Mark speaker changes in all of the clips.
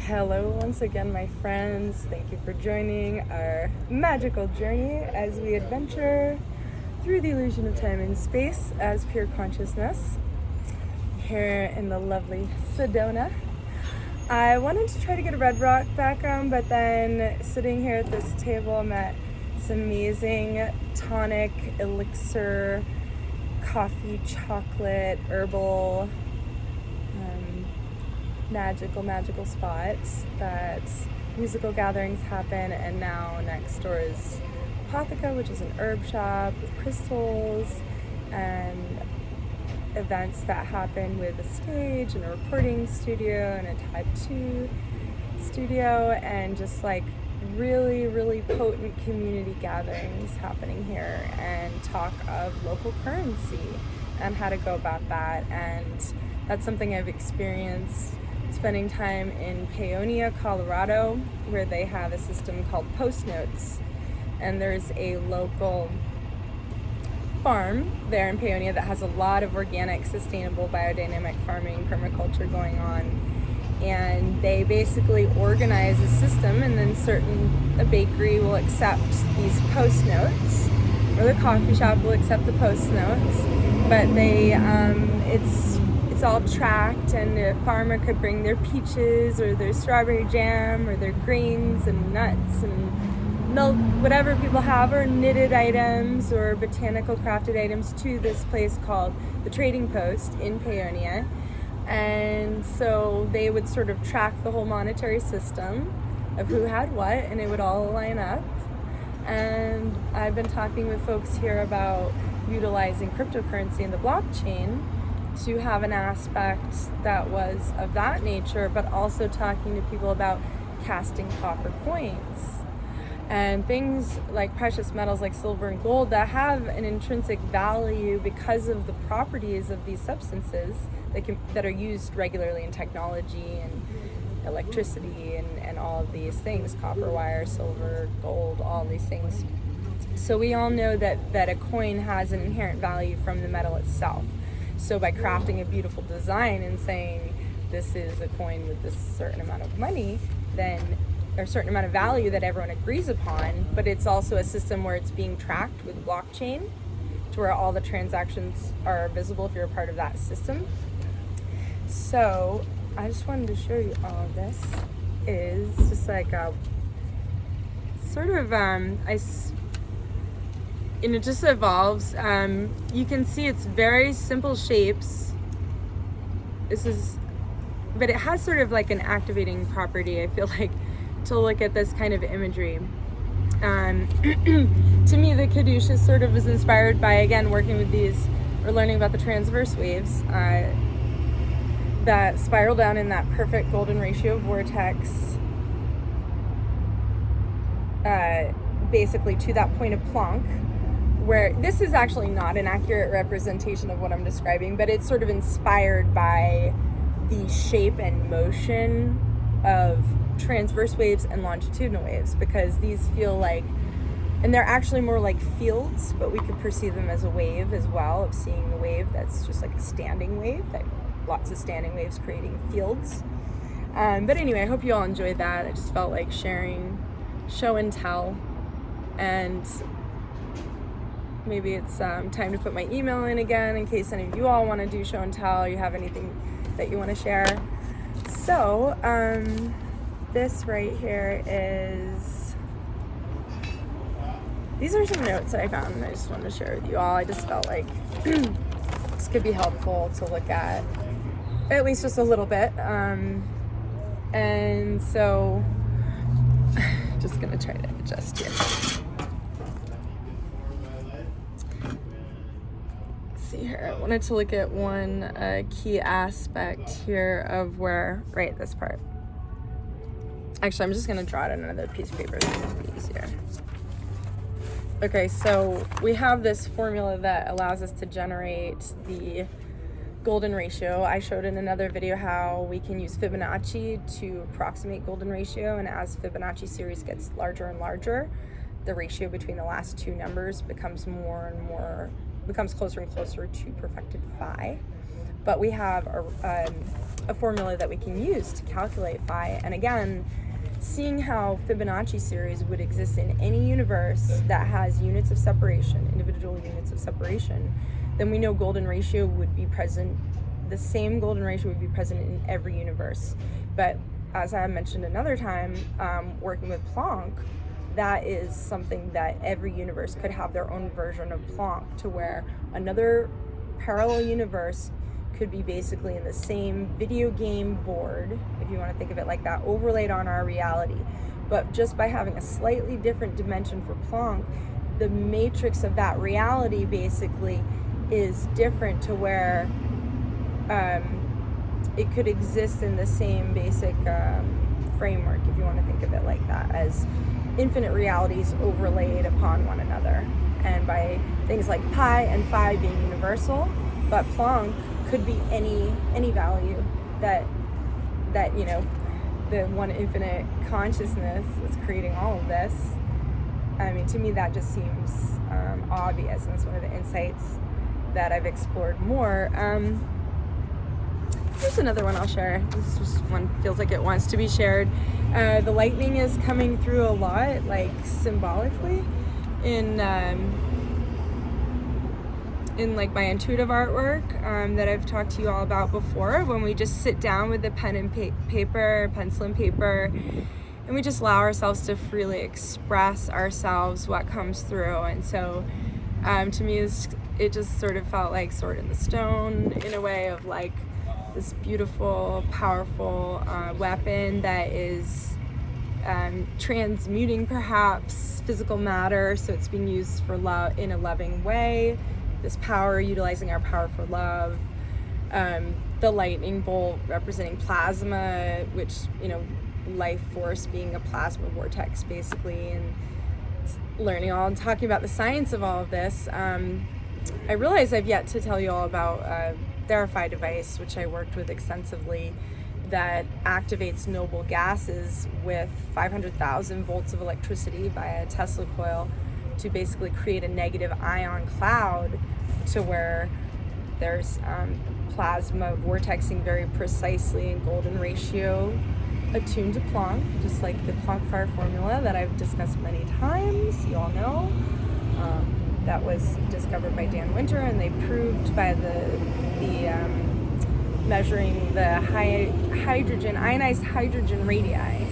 Speaker 1: Hello once again, my friends. Thank you for joining our magical journey as we adventure through the illusion of time and space as pure consciousness here in the lovely Sedona. I wanted to try to get a red rock background, but then sitting here at this table, I met some amazing tonic, elixir, coffee, chocolate, herbal, magical spots that musical gatherings happen. And now next door is Apotheca, which is an herb shop with crystals and events that happen with a stage and a recording studio and a type 2 studio, and just like really potent community gatherings happening here, and talk of local currency and how to go about that. And that's something I've experienced spending time in Paonia, Colorado, where they have a system called Post Notes. And there's a local farm there in Paonia that has a lot of organic, sustainable, biodynamic farming, permaculture going on. And they basically organize a system, and then a bakery will accept these Post Notes, or the coffee shop will accept the Post Notes, but it's all tracked, and the farmer could bring their peaches or their strawberry jam or their grains and nuts and milk, whatever people have, or knitted items or botanical crafted items, to this place called the Trading Post in Paonia. And so they would sort of track the whole monetary system of who had what, and it would all line up. And I've been talking with folks here about utilizing cryptocurrency in the blockchain to have an aspect that was of that nature, but also talking to people about casting copper coins and things like precious metals like silver and gold that have an intrinsic value because of the properties of these substances that are used regularly in technology and electricity and all of these things, copper wire, silver, gold, all these things. So we all know that a coin has an inherent value from the metal itself. So by crafting a beautiful design and saying this is a coin with this certain amount of money, then or a certain amount of value that everyone agrees upon, but it's also a system where it's being tracked with blockchain to where all the transactions are visible if you're a part of that system. So I just wanted to show you all of this. Is just like a sort of and it just evolves. You can see it's very simple shapes. But it has sort of like an activating property, I feel like, to look at this kind of imagery. To me, the Caduceus sort of was inspired by, again, working with these, or learning about the transverse waves that spiral down in that perfect golden ratio vortex, basically to that point of Planck, where this is actually not an accurate representation of what I'm describing, but it's sort of inspired by the shape and motion of transverse waves and longitudinal waves, because these feel like, and they're actually more like fields, but we could perceive them as a wave as well, of seeing a wave that's just like a standing wave, that lots of standing waves creating fields. But anyway, I hope you all enjoyed that. I just felt like sharing show and tell, and maybe it's time to put my email in again in case any of you all want to do show and tell, you have anything that you want to share. So this right here these are some notes that I found, and I just wanted to share with you all. I just felt like this could be helpful to look at least just a little bit. And so just gonna try to adjust here. Here, I wanted to look at one key aspect here of right, this part. Actually, I'm just going to draw it on another piece of paper so it's be easier. Okay, so we have this formula that allows us to generate the golden ratio. I showed in another video how we can use Fibonacci to approximate golden ratio, and as Fibonacci series gets larger and larger, the ratio between the last two numbers becomes closer and closer to perfected phi. but we have a formula that we can use to calculate phi. And again, seeing how Fibonacci series would exist in any universe that has units of separation, individual units of separation, then we know golden ratio would be present, the same golden ratio would be present in every universe. But as I mentioned another time, working with Planck, that is something that every universe could have their own version of Planck, to where another parallel universe could be basically in the same video game board, if you want to think of it like that, overlaid on our reality. But just by having a slightly different dimension for Planck, the matrix of that reality basically is different, to where it could exist in the same basic framework, if you want to think of it like that, as infinite realities overlaid upon one another. And by things like pi and phi being universal, but Planck could be any value that you know, the one infinite consciousness is creating all of this. I mean, to me that just seems obvious, and it's one of the insights that I've explored more. Here's another one I'll share. This just one feels like it wants to be shared. The lightning is coming through a lot, like symbolically, in like my intuitive artwork that I've talked to you all about before, when we just sit down with the pen and paper, pencil and paper, and we just allow ourselves to freely express ourselves, what comes through. And so to me, it just sort of felt like Sword in the Stone, in a way of like this beautiful, powerful weapon that is transmuting perhaps physical matter, so it's being used for love in a loving way. This power, utilizing our power for love. The lightning bolt representing plasma, which, you know, life force being a plasma vortex basically, and learning all and talking about the science of all of this. I realize I've yet to tell you all about Therify device, which I worked with extensively, that activates noble gases with 500,000 volts of electricity via a Tesla coil to basically create a negative ion cloud, to where there's plasma vortexing very precisely in golden ratio, attuned to Planck, just like the Planck fire formula that I've discussed many times, you all know. That was discovered by Dan Winter, and they proved by the measuring the ionized hydrogen radii,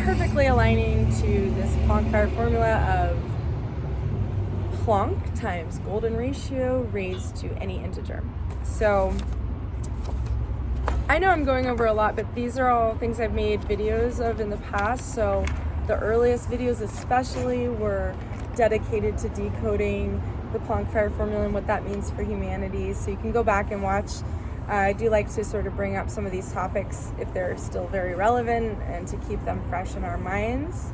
Speaker 1: perfectly aligning to this Planck fire formula of Planck times golden ratio raised to any integer. So I know I'm going over a lot, but these are all things I've made videos of in the past. So the earliest videos especially were dedicated to decoding the Planck fire formula and what that means for humanity. So you can go back and watch. I do like to sort of bring up some of these topics if they're still very relevant, and to keep them fresh in our minds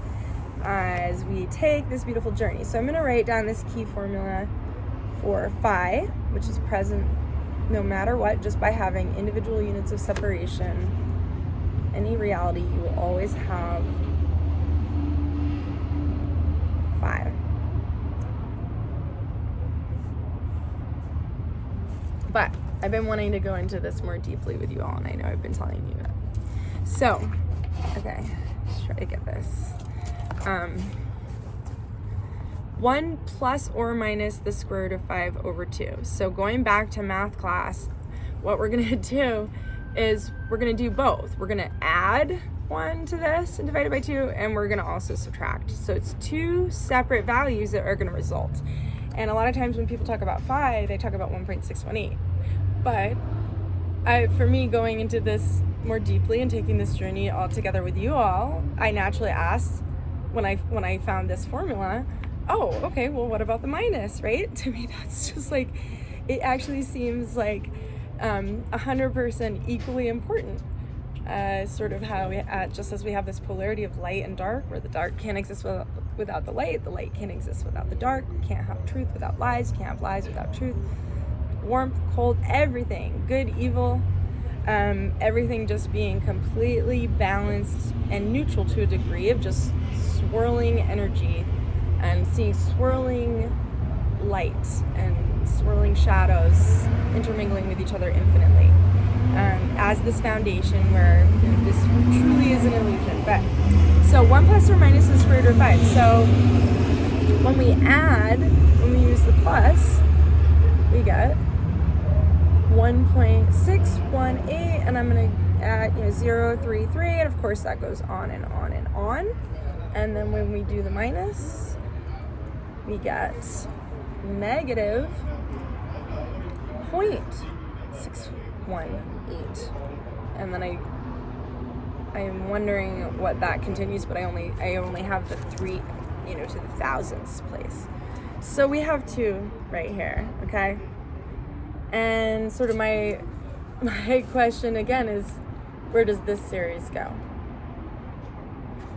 Speaker 1: as we take this beautiful journey. So I'm going to write down this key formula for phi, which is present no matter what, just by having individual units of separation. Any reality, you will always have phi. But I've been wanting to go into this more deeply with you all, and I know I've been telling you that. So, okay, let's try to get this. 1 plus or minus the square root of 5 over 2. So going back to math class, what we're going to do is we're going to do both. We're going to add 1 to this and divide it by 2, and we're going to also subtract. So it's two separate values that are going to result. And a lot of times when people talk about phi, they talk about 1.618. But for me, going into this more deeply and taking this journey all together with you all, I naturally asked, when I found this formula, oh, okay, well, what about the minus, right? To me, that's just like, it actually seems like 100% equally important. Sort of how we, just as we have this polarity of light and dark, where the dark can't exist without the light can't exist without the dark, we can't have truth without lies, can't have lies without truth, warmth, cold, everything, good, evil, everything just being completely balanced and neutral to a degree of just swirling energy and seeing swirling light and swirling shadows intermingling with each other infinitely, as this foundation where this truly is an illusion. But so 1 plus or minus the square root of 5. So when we use the plus, we get 1.618, and I'm going to add 0, 3, 3, and of course that goes on and on and on. And then when we do the minus, we get negative 0.618. And then I am wondering what that continues, but I only have the 3, to the thousandths place. So we have 2 right here, okay? And sort of my question again is, where does this series go?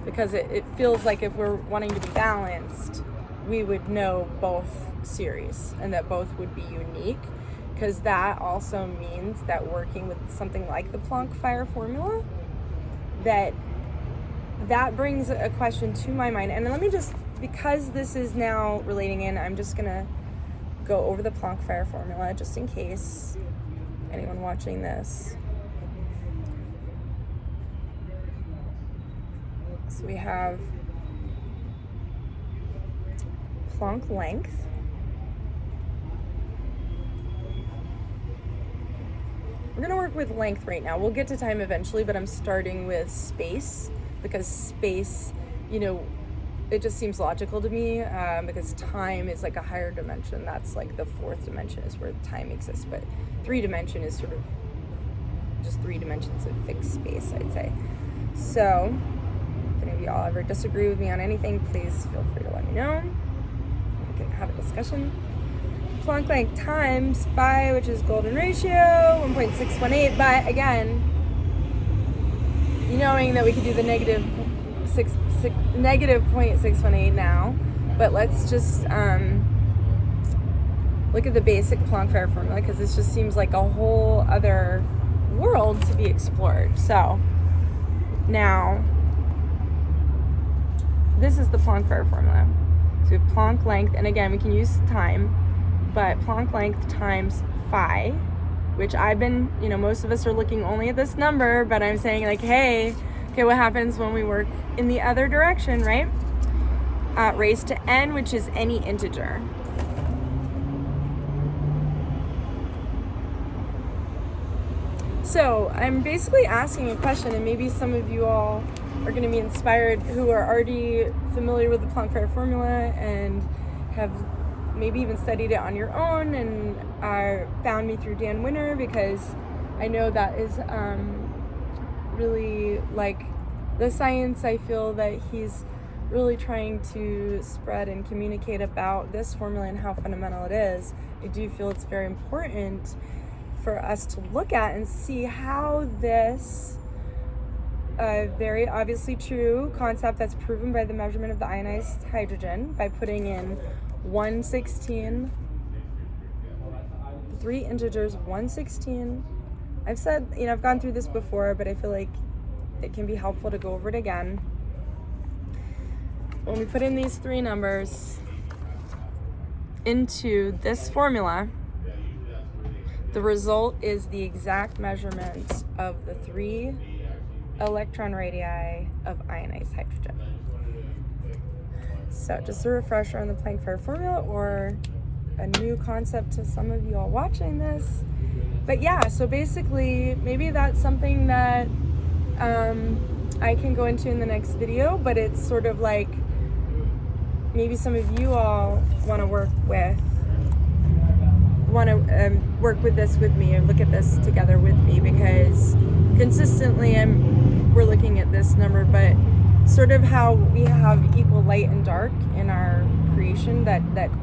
Speaker 1: Because it feels like if we're wanting to be balanced, we would know both series and that both would be unique, because that also means that working with something like the Planck fire formula, that brings a question to my mind. And let me just, because this is now relating in, I'm just gonna go over the Planck fire formula just in case anyone watching this. So we have Planck length, we're going to work with length right now. We'll get to time eventually, but I'm starting with space, because space, it just seems logical to me, because time is like a higher dimension. That's like the 4th dimension is where time exists, but 3 dimension is sort of just 3 dimensions of fixed space, I'd say. So if any of y'all ever disagree with me on anything, please feel free to let me know. We can have a discussion. Planck length times phi, which is golden ratio, 1.618. But again, knowing that we could do the negative 0.618 now, but let's just look at the basic Planck fire formula, because this just seems like a whole other world to be explored. So now, this is the Planck fire formula. So we have Planck length, and again, we can use time, but Planck length times phi, which I've been, most of us are looking only at this number, but I'm saying like, okay, what happens when we work in the other direction, right? Raised to n, which is any integer. So I'm basically asking a question, and maybe some of you all are going to be inspired who are already familiar with the Planck fire formula and have maybe even studied it on your own and found me through Dan Winner, because I know that is really like the science I feel that he's really trying to spread and communicate about this formula and how fundamental it is. I do feel it's very important for us to look at and see how this very obviously true concept that's proven by the measurement of the ionized hydrogen by putting in 116, 3 integers, 116. I've said, I've gone through this before, but I feel like it can be helpful to go over it again. When we put in these 3 numbers into this formula, the result is the exact measurement of the 3 electron radii of ionized hydrogen. So just a refresher on the Planck fire formula, or a new concept to some of you all watching this. But yeah, so basically maybe that's something that I can go into in the next video, but it's sort of like maybe some of you all want to work with this with me, or look at this together with me, because consistently we're looking at this number, but sort of how we have equal light and dark in our creation, that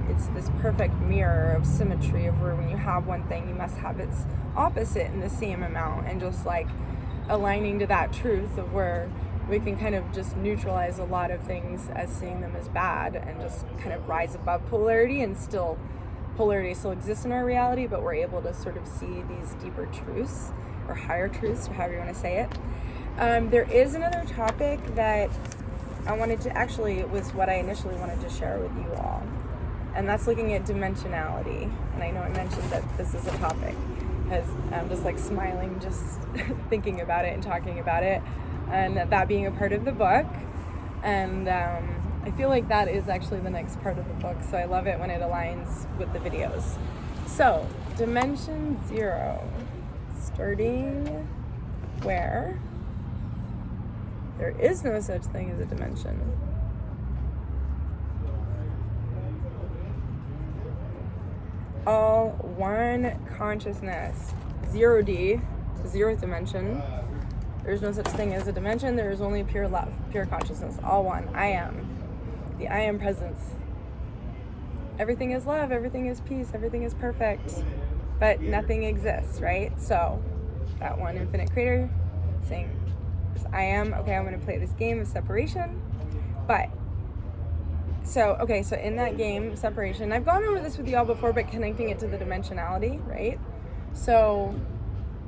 Speaker 1: it's this perfect mirror of symmetry, of where when you have one thing, you must have its opposite in the same amount, and just like aligning to that truth of where we can kind of just neutralize a lot of things as seeing them as bad, and just kind of rise above polarity, and polarity still exists in our reality, but we're able to sort of see these deeper truths, or higher truths, or however you want to say it. There is another topic that I wanted to, actually, it was what I initially wanted to share with you all. And that's looking at dimensionality. And I know I mentioned that this is a topic because I'm just like smiling, just thinking about it and talking about it, and that being a part of the book. And I feel like that is actually the next part of the book, so I love it when it aligns with the videos. So, dimension 0, starting where there is no such thing as a dimension. All one consciousness. 0D, the 0th dimension. There's no such thing as a dimension. There is only pure love, pure consciousness. All one. I am. The I am presence. Everything is love. Everything is peace. Everything is perfect. But nothing exists, right? So, that one infinite creator saying, I am. Okay, I'm going to play this game of separation. But, so in that game, separation, I've gone over this with y'all before, but connecting it to the dimensionality, right? So,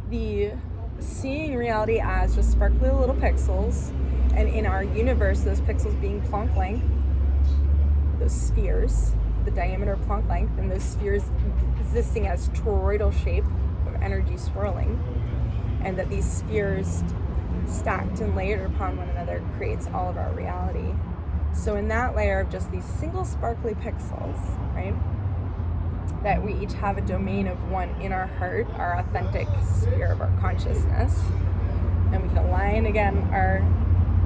Speaker 1: the seeing reality as just sparkly little pixels, and in our universe, those pixels being Planck length, those spheres, the diameter of Planck length, and those spheres existing as toroidal shape of energy swirling, and that these spheres stacked and layered upon one another creates all of our reality. So in that layer of just these single sparkly pixels, right, that we each have a domain of one in our heart, our authentic sphere of our consciousness, and we can align again our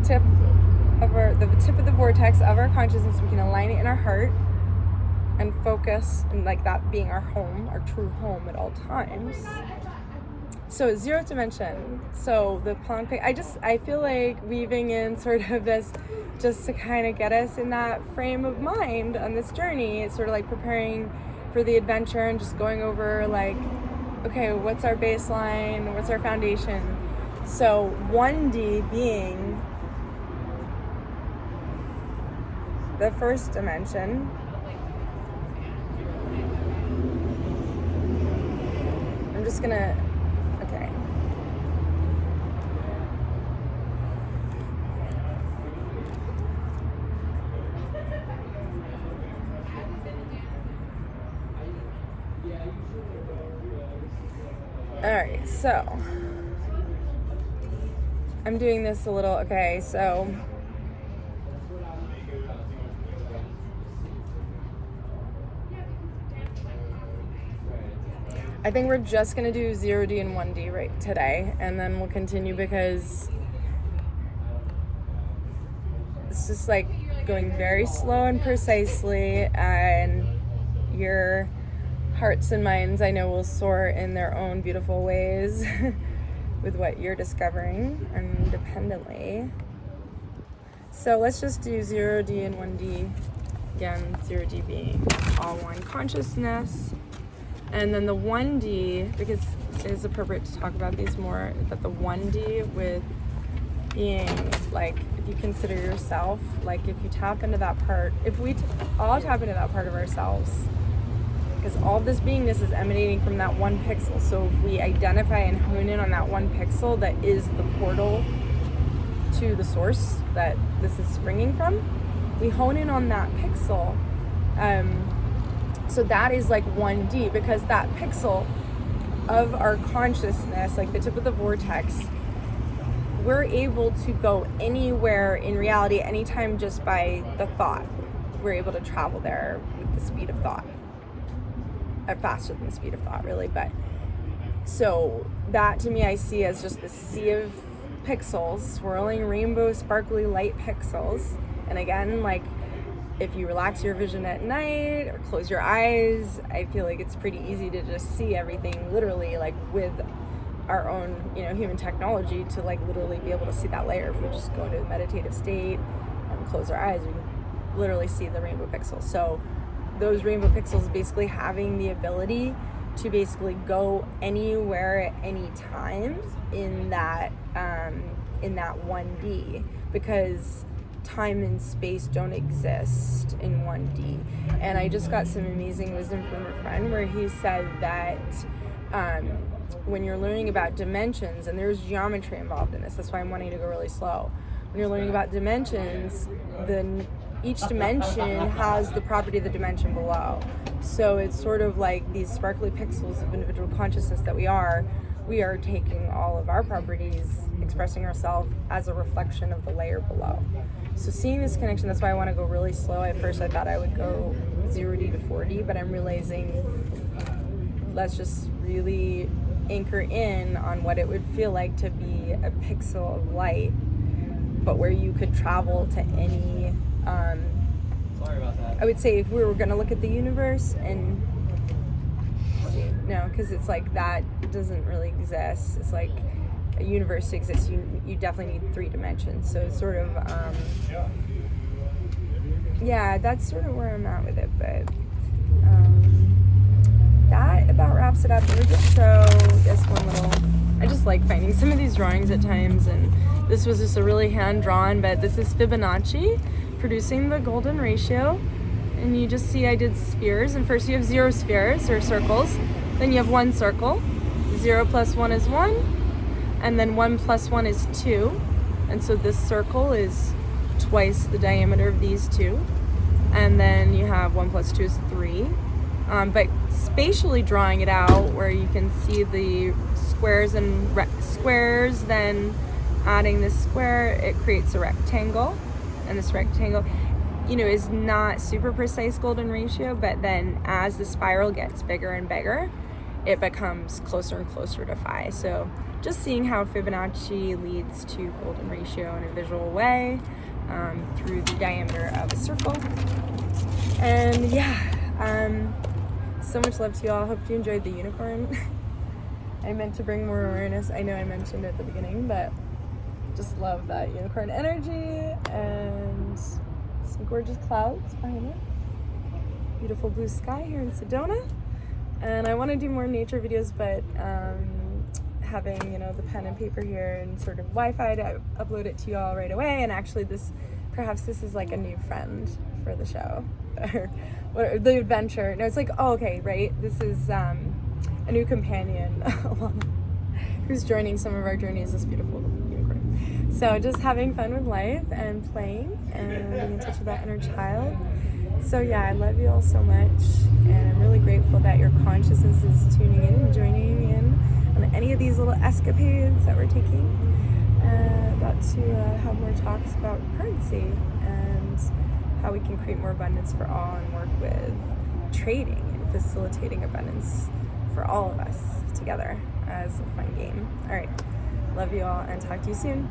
Speaker 1: tip of the vortex of our consciousness. We can align it in our heart and focus, and like that being our home, our true home at all times. So 0th dimension. So the Planck, I feel like weaving in sort of this just to kind of get us in that frame of mind on this journey. It's sort of like preparing for the adventure and just going over like, okay, what's our baseline? What's our foundation? So 1D being the first dimension. I'm just gonna, okay. All right, so I'm doing this a little, okay, so I think we're just going to do 0D and 1D right today, and then we'll continue because it's just like going very slow and precisely, and your hearts and minds, I know, will soar in their own beautiful ways with what you're discovering independently. So let's just do 0D and 1D. Again, 0D being all one consciousness. And then the 1D, because it is appropriate to talk about these more, but the 1D with being like, if you consider yourself, like if you tap into that part, if we all tap into that part of ourselves, because all of this beingness is emanating from that one pixel. So if we identify and hone in on that one pixel that is the portal to the source that this is springing from, we hone in on that pixel. So that is like 1D, because that pixel of our consciousness, like the tip of the vortex, we're able to go anywhere in reality anytime just by the thought. We're able to travel there with the speed of thought. Faster than the speed of thought, really. But so that to me I see as just the sea of pixels, swirling rainbow sparkly light pixels. And again, like if you relax your vision at night or close your eyes, I feel like it's pretty easy to just see everything literally, like with our own, human technology, to like literally be able to see that layer. If we just go into a meditative state and close our eyes, we can literally see the rainbow pixels. So those rainbow pixels basically having the ability to basically go anywhere at any time in that 1D, because time and space don't exist in 1D. And I just got some amazing wisdom from a friend where he said that when you're learning about dimensions, and there's geometry involved in this, that's why I'm wanting to go really slow. When you're learning about dimensions, the each dimension has the property of the dimension below. So it's sort of like these sparkly pixels of individual consciousness that we are taking all of our properties, expressing ourselves as a reflection of the layer below. So seeing this connection, that's why I want to go really slow. At first I thought I would go 0D to 4D, but I'm realizing let's just really anchor in on what it would feel like to be a pixel of light, but where you could travel to any,
Speaker 2: Sorry about that.
Speaker 1: I would say if we were going to look at the universe and see, no, because it's like that doesn't really exist. It's like a universe exists, you definitely need 3 dimensions. So it's sort of, yeah, that's sort of where I'm at with it, but that about wraps it up. Let me just show this one little, I just like finding some of these drawings at times, and this was just a really hand-drawn, but this is Fibonacci producing the golden ratio. And you just see I did spheres, and first you have 0 spheres or circles, then you have 1 circle, 0 plus 1 is 1, and then 1 plus 1 is 2, and so this circle is twice the diameter of these 2, and then you have 1 plus 2 is 3. But spatially drawing it out, where you can see the squares and squares, then adding this square, it creates a rectangle, and this rectangle, you know, is not super precise golden ratio, but then as the spiral gets bigger and bigger, it becomes closer and closer to phi. So just seeing how Fibonacci leads to golden ratio in a visual way through the diameter of a circle. And yeah, so much love to you all. Hope you enjoyed the unicorn. I meant to bring more awareness. I know I mentioned it at the beginning, but just love that unicorn energy and some gorgeous clouds behind it. Beautiful blue sky here in Sedona. And I want to do more nature videos, but having, you know, the pen and paper here and sort of Wi-Fi to upload it to you all right away. And actually perhaps this is like a new friend for the show, or the adventure. No, it's like, oh, okay, right? This is a new companion who's joining some of our journeys, this beautiful unicorn. So just having fun with life and playing and being in touch with that inner child. So yeah, I love you all so much, and I'm really grateful that your consciousness is tuning in and joining in on any of these little escapades that we're taking. About to have more talks about currency and how we can create more abundance for all and work with trading and facilitating abundance for all of us together as a fun game. All right, love you all and talk to you soon.